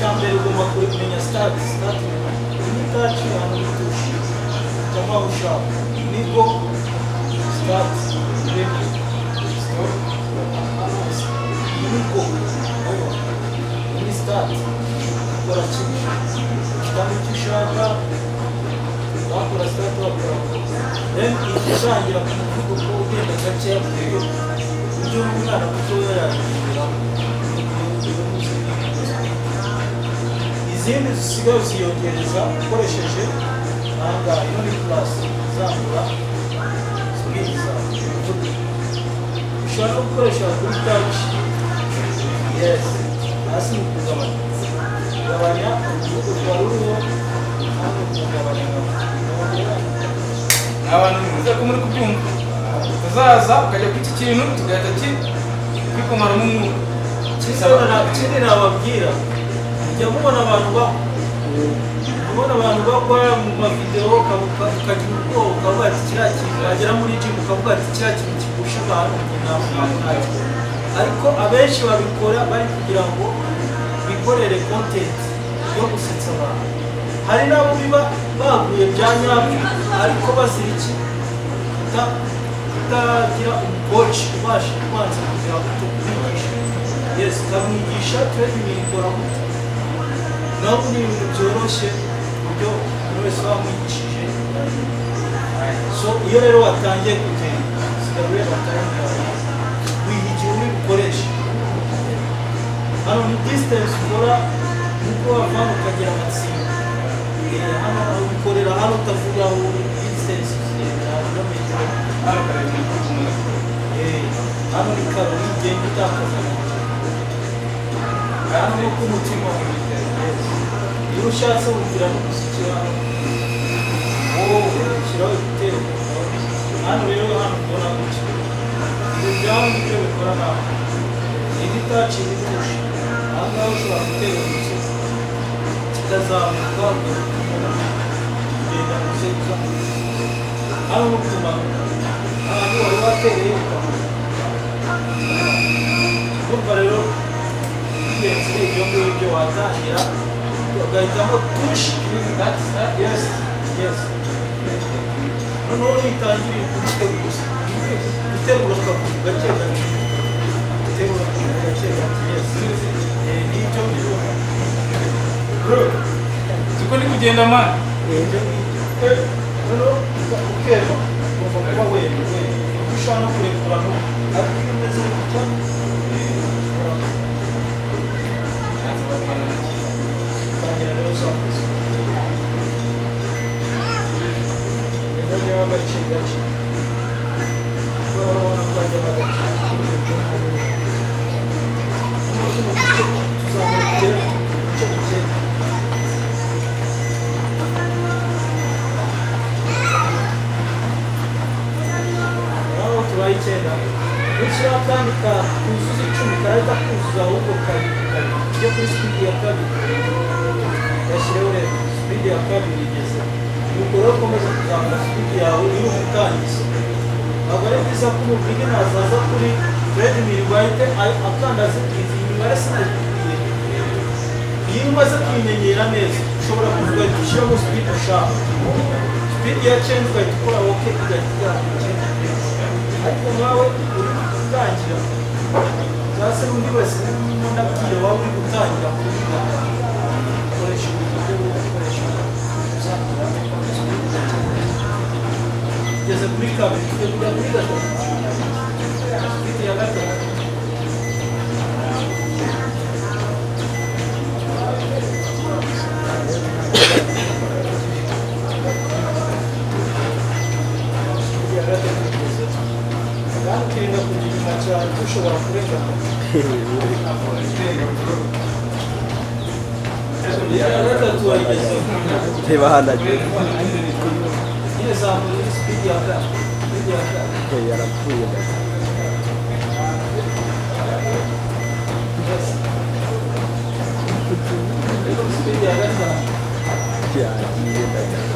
icyambere ugomba kumenya start ni touch hano tush kama ushaka niko start niko ni start kora chini kama ushaka wakora start wakora then ikishangira kuvuga ko ugenda gace ibyo umwana mutoya yagira izindi zisigaye ziyongereza ukoresheje nanga ino ni plus zamura speed zawe ushobora no gukoresha kuri touch yes hasi ni kugabanya urubuto rwa ruriho hano kugabanya abantu bivuze ko muri kubyumva uzaza ukajya ku iki kintu tugahita kikomara mu mwuka kindi nababwira njya mubona abantu bakora mu mavideo ukagira ubwoba ukavuga ati kiriya kintu wagera muri gym ukavuga ati kiriya kintu kigusha abantu ariko abenshi babikora bari kugira ngo bikorere content yo gusetsa abantu hari nabo biba baguye bya nyabyo ariko bazira iki kutagira umukoci ubasha kubanza kugira ngo tukubigishe yes ukamwigisha training ikora gute naho ni ibintu byoroshye uburyo buri wese wamwigishije so iyo rero watangiye kugenda sigaye watangiye wihigira uri bukoreshe hano ni distance ukora nuko wavana ukagera amatsinda hano ubikorera hano utavuga aho distance hano ni karo igenda utakaza hano ni ku mutima iyo ushatse ugira no gusukira ushyiraho ibitero hano rero hano ubona gutya ibyo byawe nibyo bikora nawe indi taci ibituje aha ngaha ushobora gutera umusozi kikazamuka kugenda guseka hano no kumanuka ahantu wari watereye urumva rero ingenzi ibyo ngibyo watangira ugahitamo tushi yes noneho nitangiriye kubitego gusa guterura akaguru gake gake guterura akaguru gake gake yes n'ibyo ngibyo siko ni kugenda mani noneho ukeva ugomba kuba wemewe ushobora no kurekura ariko iyo umeze gutya utangira rero uzakoze rero gake gake urabona ko hajyamo gake tuzamukira icyo gikeye tubaye icyenda gushyiraho akandi kuzuza 10 karahita kuzuza ahubwo kabiri iyo kuri speed ya kabiri yashyireho rero speed ya kabiri igeze nuko rero ukomeza kuzamura speed yawe iyo umutangiza ntabwo ari byiza ko umubwige nazaza kuri treadmill bahite akanda zibwiza imibare sinayikubwiye iyo umaze kuyimenyera neza ushobora kuvuga ati ushyiramo speed ushaka speed ya change ugahita ukora ok igahita ariko nawe uri gutangira cyangwa se undi wese ndabwira waba uri gutangira kuvuga ukoresha uburyo bwo gukoresha uzakora ugeze kuri kabiri ugeze kuri gatatu ufite ya gatatu ukirinda kugira inyuma cyane ushobora kurengana ya gatatu wayigeze reba hano ageze nyine zamura speed ya kabiri yarapfuye speed ya gatatu yagiye ndagana